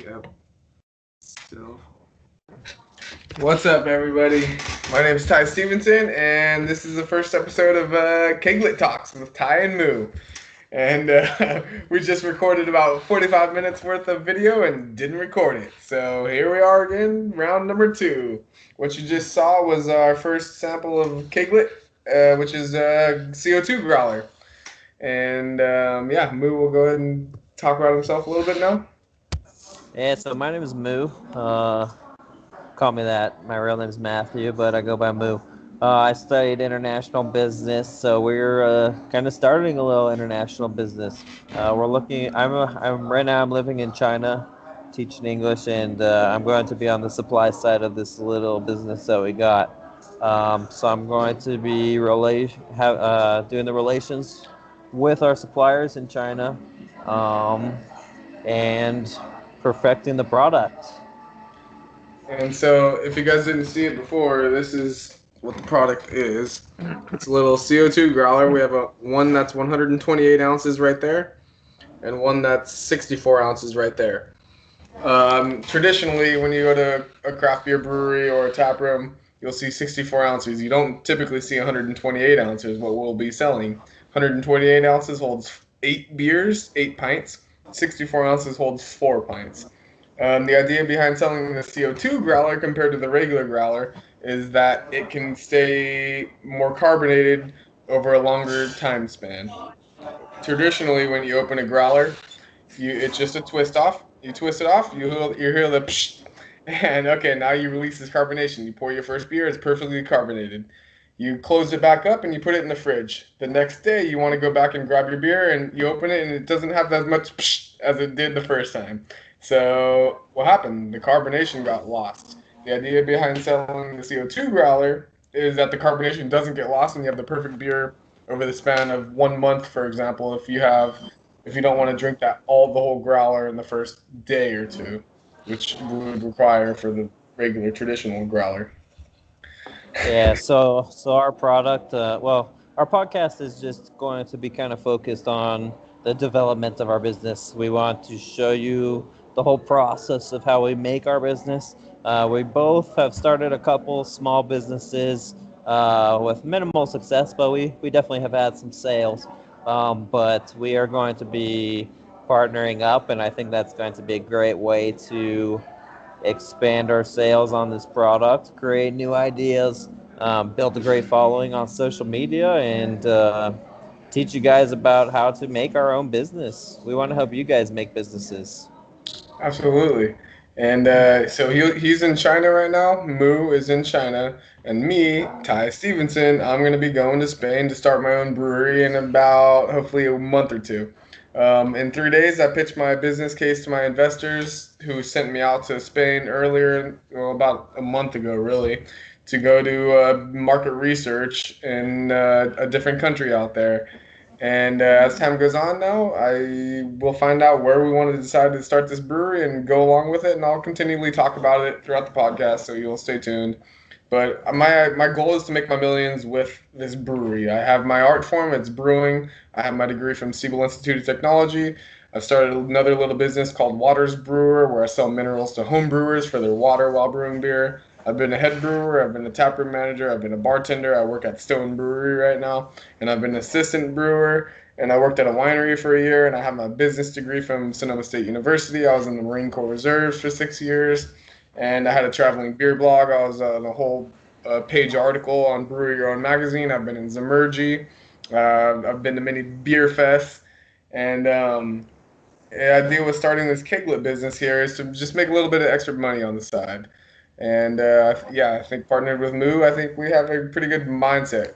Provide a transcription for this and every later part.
Yep. Still. What's up, everybody? My name is Ty Stevenson, and this is the first episode of Keglet Talks with Ty and Moo. And we just recorded about 45 minutes worth of video and didn't record it. So here we are again, round number 2. What you just saw was our first sample of Keglet, which is a CO2 growler. And yeah, Moo will go ahead and talk about himself a little bit now. Yeah, so my name is Moo. Call me that. My real name is Matthew, but I go by Moo. I studied international business, so we're kind of starting a little international business. We're looking. I'm right now. I'm living in China, teaching English, and I'm going to be on the supply side of this little business that we got. So I'm going to be doing the relations with our suppliers in China, and perfecting the product. And so, if you guys didn't see it before, this is what the product is. It's a little CO2 growler. We have one that's 128 ounces right there, and one that's 64 ounces right there. Traditionally, when you go to a craft beer brewery or a tap room, you'll see 64 ounces. You don't typically see 128 ounces. What we'll be selling, 128 ounces holds 8 beers, 8 pints. 64 ounces holds 4 pints. The idea behind selling the CO2 growler compared to the regular growler is that it can stay more carbonated over a longer time span. Traditionally, when you open a growler, it's just a twist off. You twist it off, you hear the psh, and okay, now you release this carbonation. You pour your first beer, it's perfectly carbonated. You close it back up and you put it in the fridge. The next day, you want to go back and grab your beer, and you open it, and it doesn't have as much psh as it did the first time. So what happened? The carbonation got lost. The idea behind selling the CO2 growler is that the carbonation doesn't get lost, and you have the perfect beer over the span of 1 month, for example. If you don't want to drink the whole growler in the first day or two, which would require for the regular traditional growler. Yeah, so our product, our podcast is just going to be kind of focused on the development of our business. We want to show you the whole process of how we make our business. We both have started a couple small businesses with minimal success, but we definitely have had some sales. But we are going to be partnering up, and I think that's going to be a great way to expand our sales on this product, create new ideas, build a great following on social media, and teach you guys about how to make our own business. We want to help you guys make businesses. Absolutely. And so he's in China right now. Moo is in China. And me, Ty Stevenson, I'm going to be going to Spain to start my own brewery in about hopefully a month or two. In 3 days, I pitched my business case to my investors who sent me out to Spain earlier, well, about a month ago, really, to go do market research in a different country out there. And as time goes on now, I will find out where we want to decide to start this brewery and go along with it. And I'll continually talk about it throughout the podcast, so you'll stay tuned. But my goal is to make my millions with this brewery. I have my art form, it's brewing. I have my degree from Siebel Institute of Technology. I've started another little business called Waters Brewer, where I sell minerals to home brewers for their water while brewing beer. I've been a head brewer, I've been a taproom manager, I've been a bartender. I work at Stone Brewery right now, and I've been an assistant brewer. And I worked at a winery for a year, and I have my business degree from Sonoma State University. I was in the Marine Corps Reserves for 6 years, and I had a traveling beer blog. I was on a whole page article on Brew Your Own magazine. I've been in Zemergy. I've been to many beer fests, and the idea with starting this keglet business here is to just make a little bit of extra money on the side. And yeah, I think partnered with Moo, I think we have a pretty good mindset.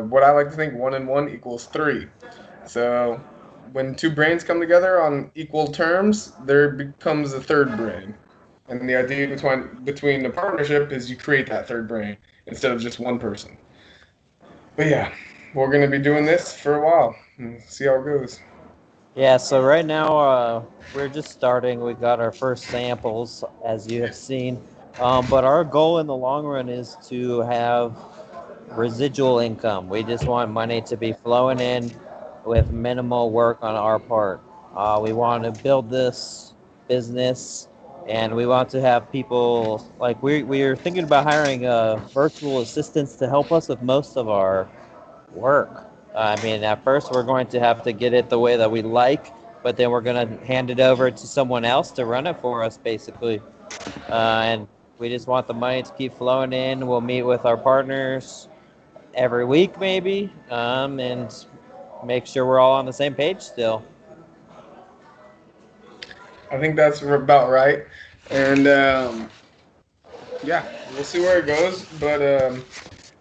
What I like to think, 1 and 1 equals 3. So when two brains come together on equal terms, there becomes a third brain. And the idea between the partnership is you create that third brain instead of just one person. But yeah, we're gonna be doing this for a while and see how it goes. Yeah, so right now we're just starting. We got our first samples, as you have seen. But our goal in the long run is to have residual income. We just want money to be flowing in with minimal work on our part. We want to build this business and we want to have people like we're thinking about hiring virtual assistants to help us with most of our work. I mean, at first we're going to have to get it the way that we like, but then we're going to hand it over to someone else to run it for us, basically. And we just want the money to keep flowing in. We'll meet with our partners every week, maybe, and make sure we're all on the same page still. I think that's about right. And yeah, we'll see where it goes. But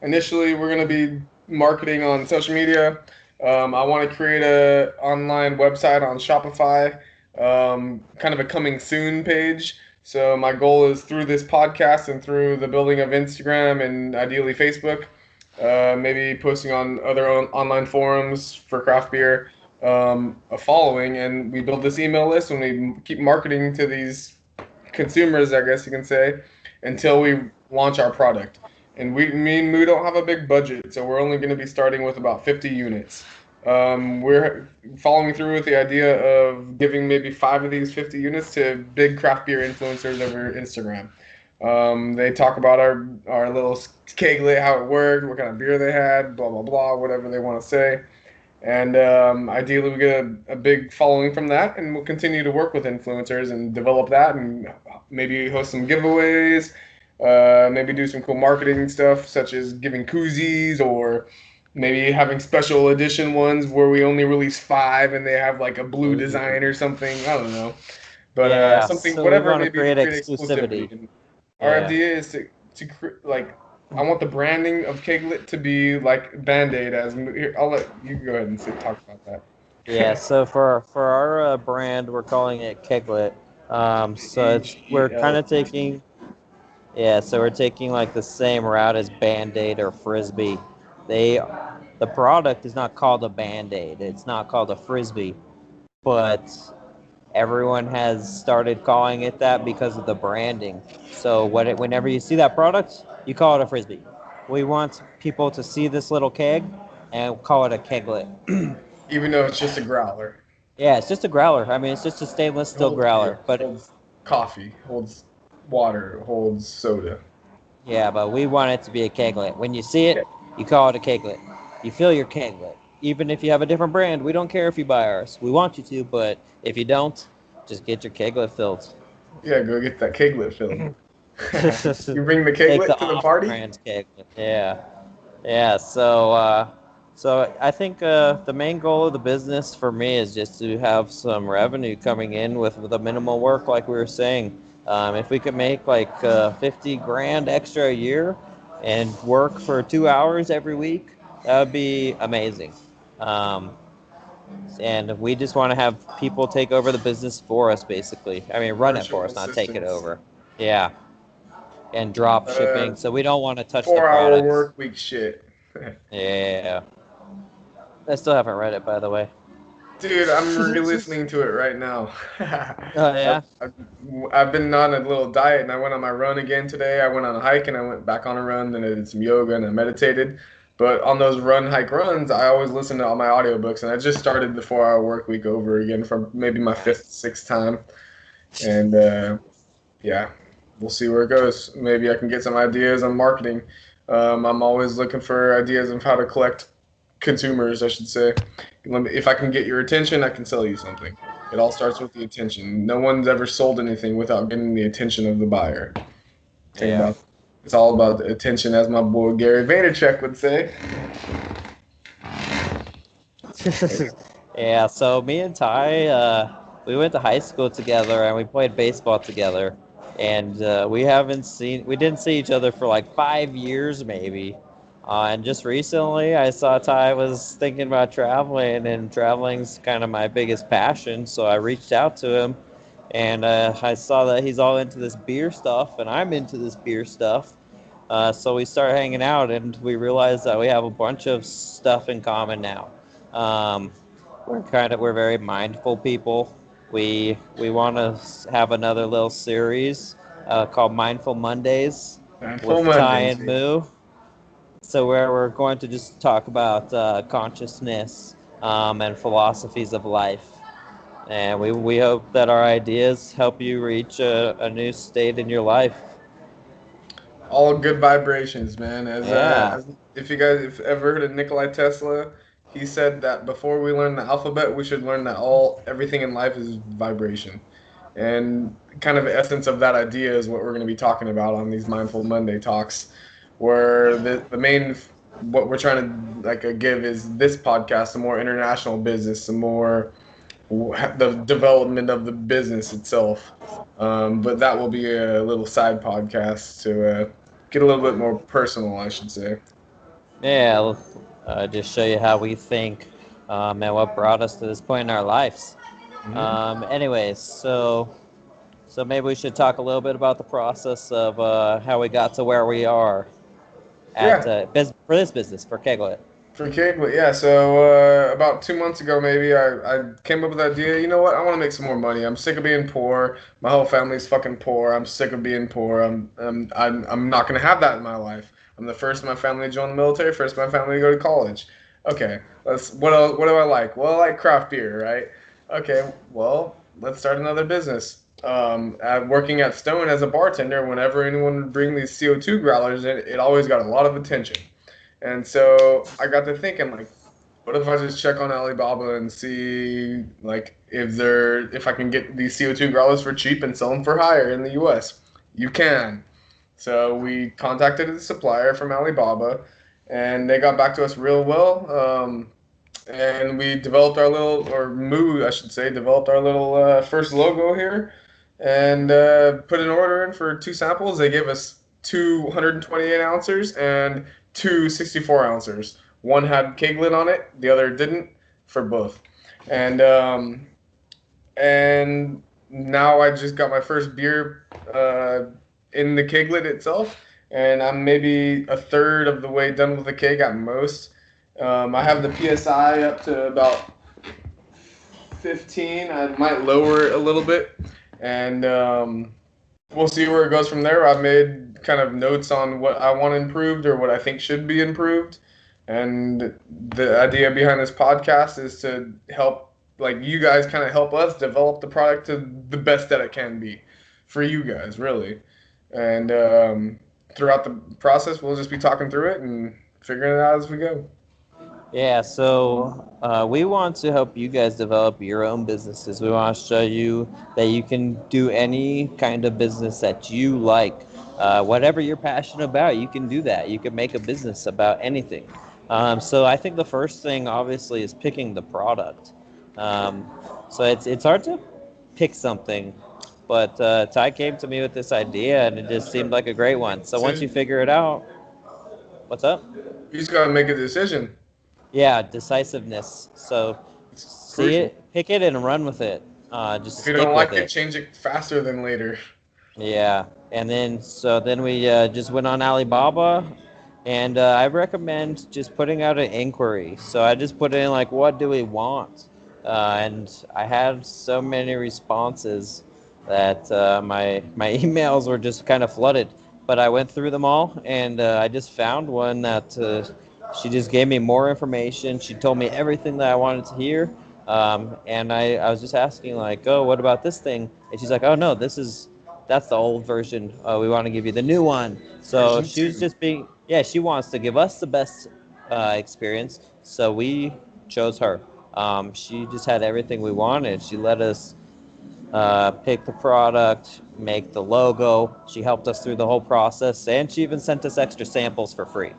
initially, we're going to be marketing on social media. I want to create a online website on Shopify, kind of a coming soon page. So my goal is through this podcast and through the building of Instagram and ideally Facebook, maybe posting on other online forums for craft beer, a following, and we build this email list and we keep marketing to these consumers, I guess you can say, until we launch our product. And me and Moo don't have a big budget, so we're only going to be starting with about 50 units. We're following through with the idea of giving maybe 5 of these 50 units to big craft beer influencers over Instagram. They talk about our little keglet, how it worked, what kind of beer they had, blah blah blah, whatever they want to say. And ideally, we get a big following from that, and we'll continue to work with influencers and develop that, and maybe host some giveaways, maybe do some cool marketing stuff, such as giving koozies or maybe having special edition ones where we only release 5 and they have like a blue design or something. I don't know, but Yeah, something, so we whatever it want to may be to create create exclusivity. exclusivity. And our Yeah. idea is like I want the branding of Keglet to be like Band Aid. As here, I'll let you go ahead and talk about Yeah, that. so for our brand, we're calling it Keglet. So we're kind of Keglet. taking, yeah, so we're taking like the same route as Band-Aid or Frisbee. They the product is not called a Band-Aid. It's not called a Frisbee, but everyone has started calling it that because of the branding. So whenever you see that product, you call it a Frisbee. We want people to see this little keg and call it a Keglet. Even though it's just a growler, Yeah, it's just a growler. I mean, it's just a stainless it steel holds growler. beer, But holds coffee, holds water, holds soda. yeah, but we want it to be a keglet. When you see it, you call it a keglet. You fill your keglet. Even if you have a different brand, we don't care if you buy ours. We want you to, but if you don't, just get your keglet filled. Yeah, go get that keglet filled. You bring the Take the keglet to the party? off-brand keglet. Yeah. Yeah, so I think the main goal of the business for me is just to have some revenue coming in with a minimal work, like we were saying. If we could make like 50 grand extra a year and work for 2 hours every week, that would be amazing. Um, and we just want to have people take over the business for us, basically. I mean, run it for Virtual us, not take it assistants. over. Yeah, and drop Uh, shipping. So we don't want to touch the 4 hour products. work week shit. Yeah. I still haven't read it, by the way. Dude, I'm re-listening to it right now. Oh I've, yeah. I've, I've been on a little diet and I went on my run again today. I went on a hike and I went back on a run. Then I did some yoga and I meditated. But on those run, hike, runs, I always listen to all my audiobooks. And I just started the 4 hour work week over again for maybe my fifth, sixth time. And yeah, we'll see where it goes. Maybe I can get some ideas on marketing. I'm always looking for ideas of how to collect consumers, I should say. If I can get your attention, I can sell you something. It all starts with the attention. No one's ever sold anything without getting the attention of the buyer. Think Yeah. about it. It's all about the attention, as my boy Gary Vaynerchuk would say. Yeah. So me and Ty, we went to high school together and we played baseball together, and we didn't see each other for like 5 years maybe. And just recently, I saw Ty was thinking about traveling, and traveling's kind of my biggest passion. So I reached out to him, and I saw that he's all into this beer stuff, and I'm into this beer stuff. So we started hanging out, and we realized that we have a bunch of stuff in common now. Um, we're very mindful people. We want to have another little series called Mindful Mondays Full with Ty Mondays, and baby. Moo. So where we're going to just talk about consciousness and philosophies of life. And we hope that our ideas help you reach a new state in your life. All good vibrations, man. Yeah. As if you guys if ever heard of Nikolai Tesla, he said that before we learn the alphabet, we should learn that all everything in life is vibration. And kind of the essence of that idea is what we're going to be talking about on these Mindful Monday talks, where the main what we're trying to give is this podcast a more international business, a more the development of the business itself. But that will be a little side podcast to get a little bit more personal, I should say. Yeah. Just show you how we think and what brought us to this point in our lives. Hmm. Anyways, so maybe we should talk a little bit about the process of how we got to where we are at Yeah, for this business for Keglet. for Keglet, yeah. So about 2 months ago, maybe I came up with the idea. You know what? I want to make some more money. I'm sick of being poor. My whole family's fucking poor. I'm sick of being poor. I'm not gonna have that in my life. I'm the first in my family to join the military. First in my family to go to college. Okay, let's. What else? What do I like? Well, I like craft beer, right? Okay, well, let's start another business. Working at Stone as a bartender, whenever anyone would bring these CO2 growlers in, it always got a lot of attention. And so I got to thinking, like, what if I just check on Alibaba and see, like, if I can get these CO2 growlers for cheap and sell them for higher in the U.S. You can. So we contacted the supplier from Alibaba, and they got back to us real well. And we developed our little, or Moo, I should say, developed our little first logo here, and put an order in for two samples. They gave us two 128 ounces and two 64 ounces. One had Keglet on it, the other didn't, for both. And and now I just got my first beer in the Keglet itself, and I'm maybe a third of the way done with the keg at most. I have the PSI up to about 15. I might lower it a little bit, and we'll see where it goes from there. I've made kind of notes on what I want improved or what I think should be improved. And the idea behind this podcast is to help, like, you guys kind of help us develop the product to the best that it can be for you guys, really. And throughout the process, we'll just be talking through it and figuring it out as we go. Yeah, so we want to help you guys develop your own businesses. We want to show you that you can do any kind of business that you like. Whatever you're passionate about, you can do that. You can make a business about anything. So I think the first thing, obviously, is picking the product. Um, so it's hard to pick something, but Ty came to me with this idea, and it just seemed like a great one. So once you Decision. figure it out, what's up? You just got to make a decision. Yeah, decisiveness. So It's see crucial. it, pick it, and run with it. Just If you stick don't with like it, it. change it faster than later. Yeah, and then we just went on Alibaba, and I recommend just putting out an inquiry. So I just put in like, what do we want? And I had so many responses that my emails were just kind of flooded. But I went through them all, and I just found one that she just gave me more information. She told me everything that I wanted to hear. And I was just asking like, oh, what about this thing? And she's like, oh no, that's the old version. We want to give you the new one. So Version she was 2. just being, yeah, she wants to give us the best experience. So we chose her. She just had everything we wanted. She let us pick the product, make the logo. She helped us through the whole process, and she even sent us extra samples for free.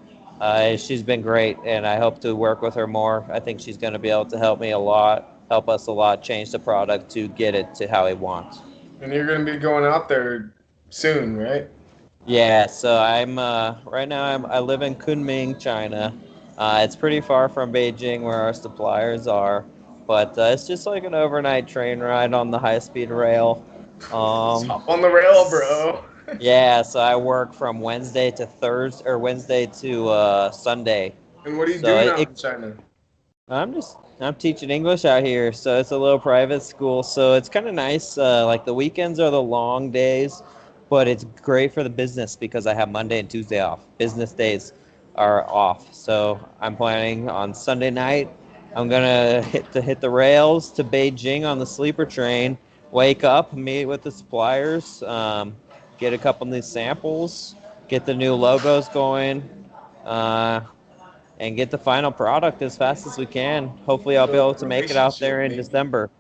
She's been great, and I hope to work with her more. I think she's going to be able to help me a lot, help us a lot, change the product to get it to how we want. And you're going to be going out there soon, right? Yeah, so I'm right now I live in Kunming, China. It's pretty far from Beijing where our suppliers are, but it's just like an overnight train ride on the high-speed rail. Just Um, hop on the rail, bro. yeah, so I work from Wednesday to Thursday or Wednesday to Sunday. And what are you So doing out in China? I'm teaching English out here, so it's a little private school. So it's kind of nice. Like the weekends are the long days, but it's great for the business because I have Monday and Tuesday off. Business days are off, so I'm planning on Sunday night. I'm gonna hit the rails to Beijing on the sleeper train. Wake up, meet with the suppliers, get a couple new samples, get the new logos going, uh, and get the final product as fast as we can. Hopefully, I'll be Build able a to make it out relationship, there in maybe. December.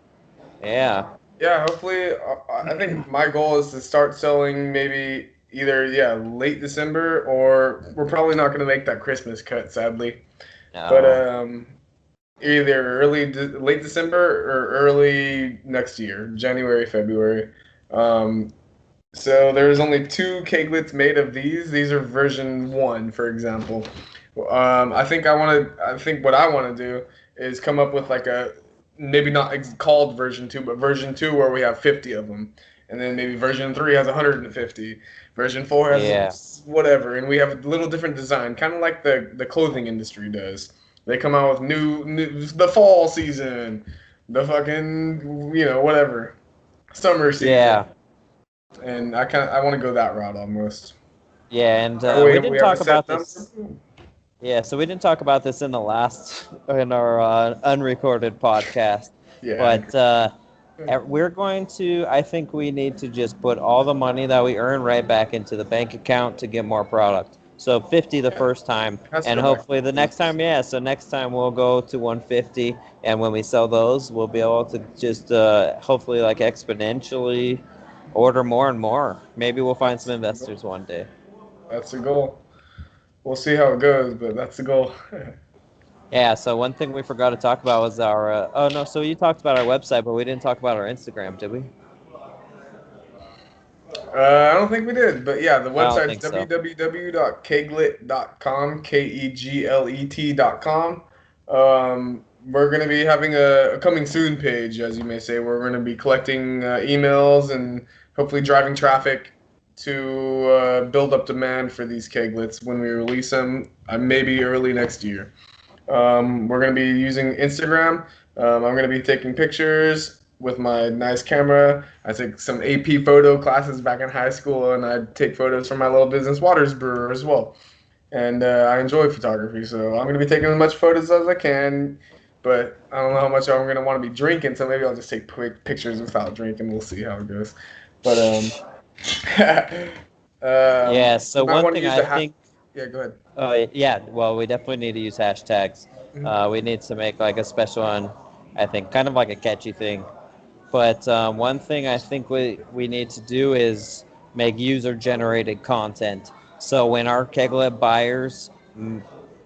Yeah, Yeah, hopefully. I think my goal is to start selling maybe either late December, or we're probably not going to make that Christmas cut, sadly. But no, either late December or early next year, January, February. Um, so there's only two keglets made of these. These are version one, for example. I think what I want to do is come up with like a maybe not called version two, but version two where we have 50 of them, and then maybe version three has 150. Version four yeah, has whatever, and we have a little different design, kind of like the clothing industry does. They come out with new the fall season, the fucking whatever summer season, yeah, and I want to go that route almost. yeah. And That way, we if didn't we ever talk set about number, this. Yeah, so we didn't talk about this in our unrecorded podcast, yeah, but we're going to. I think we need to just put all the money that we earn right back into the bank account to get more product. So 50 the yeah, first time, it has to and go back to hopefully the the next business. time, yeah. So next time we'll go to 150, and when we sell those, we'll be able to just hopefully like exponentially order more and more. Maybe we'll find some That's the goal. investors one day. That's the goal. We'll see how it goes, but that's the goal. Yeah, so one thing we forgot to talk about was our. Oh no, so you talked about our website, but we didn't talk about our Instagram, did we? I don't think we did, but yeah, the I don't website's think so. www.keglet.com, Keglet.com. We're going to be having a coming soon page, as you may say. We're going to be collecting emails and hopefully driving traffic to build up demand for these keglets when we release them, maybe early next year. We're going to be using Instagram. I'm going to be taking pictures with my nice camera. I took some AP photo classes back in high school, and I take photos for my little business, Waters Brewer, as well. And I enjoy photography, so I'm going to be taking as much photos as I can. But I don't know how much I'm going to want to be drinking, so maybe I'll just take quick pictures without drinking. We'll see how it goes. But Yeah, we so might one want to thing use I the hat. think. Yeah, go ahead. Oh yeah, well we definitely need to use hashtags. Mhm. We need to make like a special one. I think kind of like a catchy thing. But one thing I think we need to do is make user generated content. So when our Keglet buyers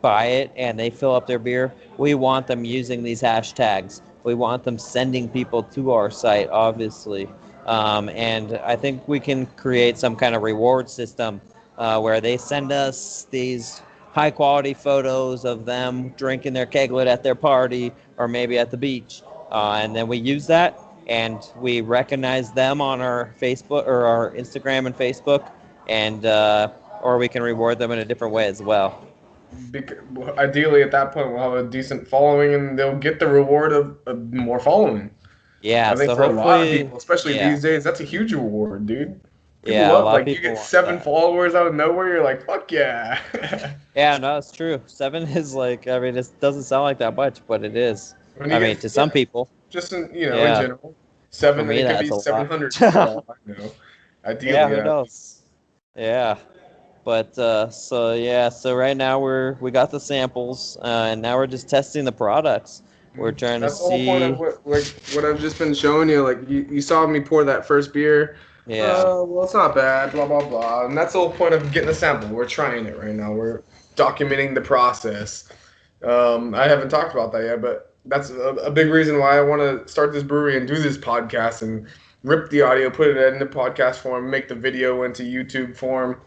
buy it and they fill up their beer, we want them using these hashtags. We want them sending people to our site, obviously. And I think we can create some kind of reward system where they send us these high quality photos of them drinking their Keglet at their party or maybe at the beach. And then we use that and we recognize them on our Facebook or our Instagram and Facebook, and or we can reward them in a different way as well. Ideally, at that point, we'll have a decent following, and they'll get the reward of more following. Yeah, I think so for a lot of hopefully, people, especially yeah, these days, that's a huge reward, dude. People yeah, a love lot of like you people get want 7 that. followers out of nowhere. You're like, fuck yeah. Yeah, no, it's true. 7 is like, I mean, it doesn't sound like that much, but it is. When you I mean, get to some people, just in yeah. general, For seven, and me, it could that's be a lot. 700 for all I know. Yeah, Ideally, who yeah. knows? Yeah. But so yeah, so right now we got the samples, and now we're just testing the products. We're trying to That's the whole point of see, what I've just been showing you. Like you saw me pour that first beer. yeah, Well, it's not bad. Blah blah blah. And that's the whole point of getting a sample. We're trying it right now. We're documenting the process. I haven't talked about that yet, but that's a big reason why I want to start this brewery and do this podcast and rip the audio, put it in the podcast form, make the video into YouTube form,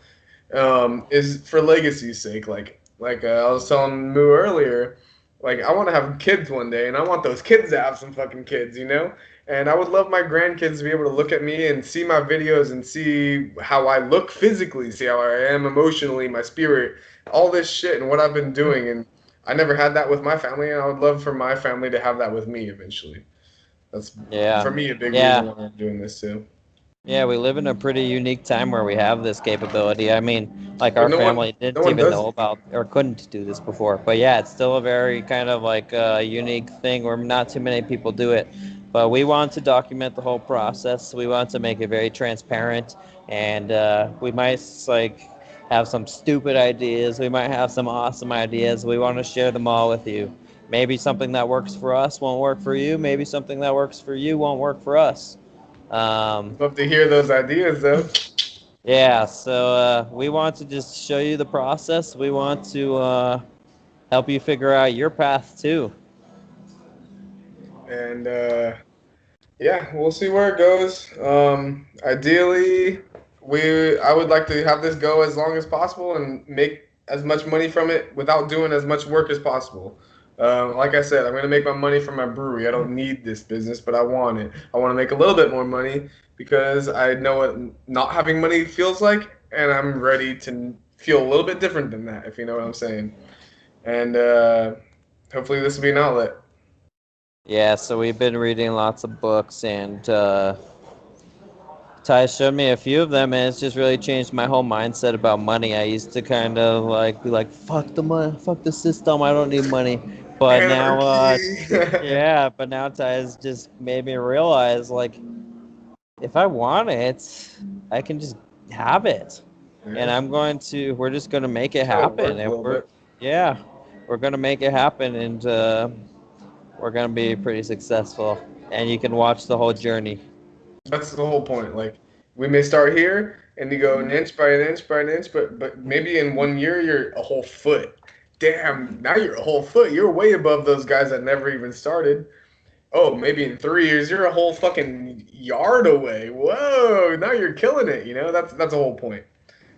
is for legacy's sake. I was telling Moo earlier, like I want to have kids one day, and I want those kids to have some fucking kids, you know. And I would love my grandkids to be able to look at me and see my videos and see how I look physically, see how I am emotionally, my spirit, all this shit, and what I've been doing. And I never had that with my family, and I would love for my family to have that with me eventually. That's yeah, for me a big reason yeah, why I'm doing this too. Yeah, we live in a pretty unique time where we have this capability. I mean, like But our no one, family no didn't one even does know it. about or couldn't do this before. But yeah, it's still a very kind of like unique thing where not too many people do it. But we want to document the whole process. We want to make it very transparent, and we might like have some stupid ideas. We might have some awesome ideas. We want to share them all with you. Maybe something that works for us won't work for you. Maybe something that works for you won't work for us. Um, Love to hear those ideas though. yeah, so we want to just show you the process. We want to help you figure out your path too. And yeah, we'll see where it goes. Ideally, I would like to have this go as long as possible and make as much money from it without doing as much work as possible. Like I said, I'm gonna make my money from my brewery. I don't need this business, but I want it. I want to make a little bit more money because I know what not having money feels like, and I'm ready to feel a little bit different than that, if you know what I'm saying. And hopefully, this will be an outlet. Yeah, so we've been reading lots of books, and Ty showed me a few of them, and it's just really changed my whole mindset about money. I used to kind of like be like, "Fuck the money, fuck the system. I don't need money." But now, Anarchy. yeah, but now Ty has just made me realize, like, if I want it, I can just have it. And Yeah. we're just going to make it Just gotta happen. work a And little bit. yeah, we're going to make it happen. And we're going to be pretty successful. And you can watch the whole journey. That's the whole point. Like we may start here and you go an inch by an inch by an inch, but maybe in 1 year you're a whole foot. Damn, now you're a whole foot. You're way above those guys that never even started. Oh, maybe in 3 years you're a whole fucking yard away. Whoa, now you're killing it. You know that's the whole point.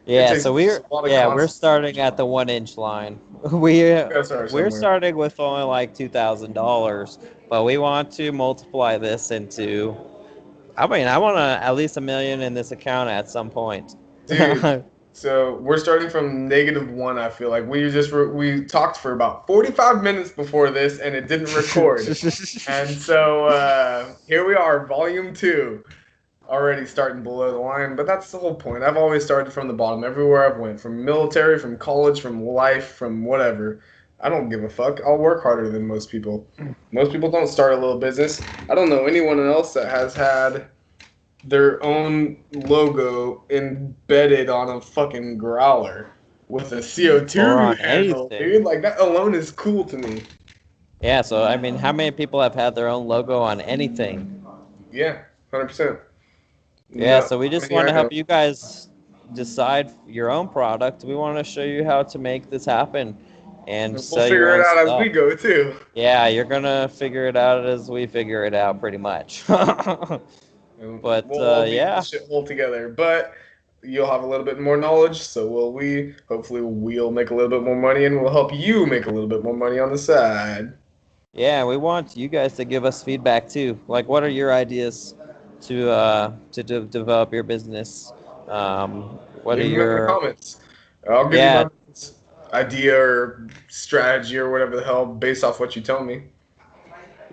It Yeah, takes so just a lot of we're constant. starting at the 1 inch line. We Gotta start we're somewhere. starting with only like $2,000, but we want to multiply this into. I mean, I want to at least 1 million in this account at some point. Dude, so we're starting from -1. I feel like we talked for about 45 minutes before this, and it didn't record. And so here we are, volume two, already starting below the line. But that's the whole point. I've always started from the bottom everywhere I've went, from military, from college, from life, from whatever. I don't give a fuck. I'll work harder than most people. Most people don't start a little business. I don't know anyone else that has had their own logo embedded on a fucking growler with a or CO2 on handle, dude. anything. Like that alone is cool to me. Yeah, so I mean, how many people have had their own logo on anything? Yeah, 100%. Yeah, Not so we just many want I to know. help you guys decide your own product. We want to show you how to make this happen and And we'll sell your figure it own out as we stuff. go too. Yeah, you're gonna figure it out as we figure it out, pretty much. And But we'll all be in yeah, this shithole together. But you'll have a little bit more knowledge, so will we. Hopefully, we'll make a little bit more money, and we'll help you make a little bit more money on the side. yeah, we want you guys to give us feedback too. Like, what are your ideas to develop your business? What are Leave them in the your comments. I'll give you yeah my idea or strategy or whatever the hell based off what you tell me.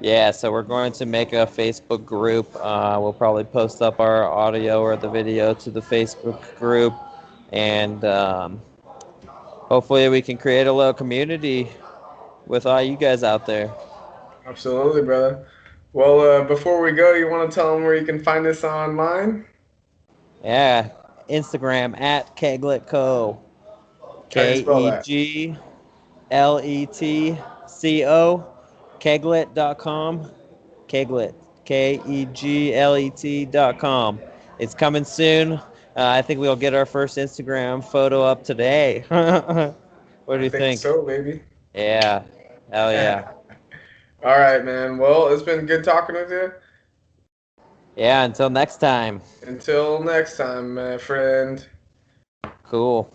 Yeah, so we're going to make a Facebook group. We'll probably post up our audio or the video to the Facebook group, and hopefully we can create a little community with all you guys out there. Absolutely, brother. Well, before we go, you want to tell them where you can find us online? Yeah, Instagram at Keglet Co. How do you spell that? KegletCo. Keglet.com. Keglet. Keglet.com. It's coming soon. I think we'll get our first Instagram photo up today. What do I you think think? so, baby. Yeah. Hell yeah. All right, man. Well, it's been good talking with you. Yeah, until next time. Until next time, my friend. Cool.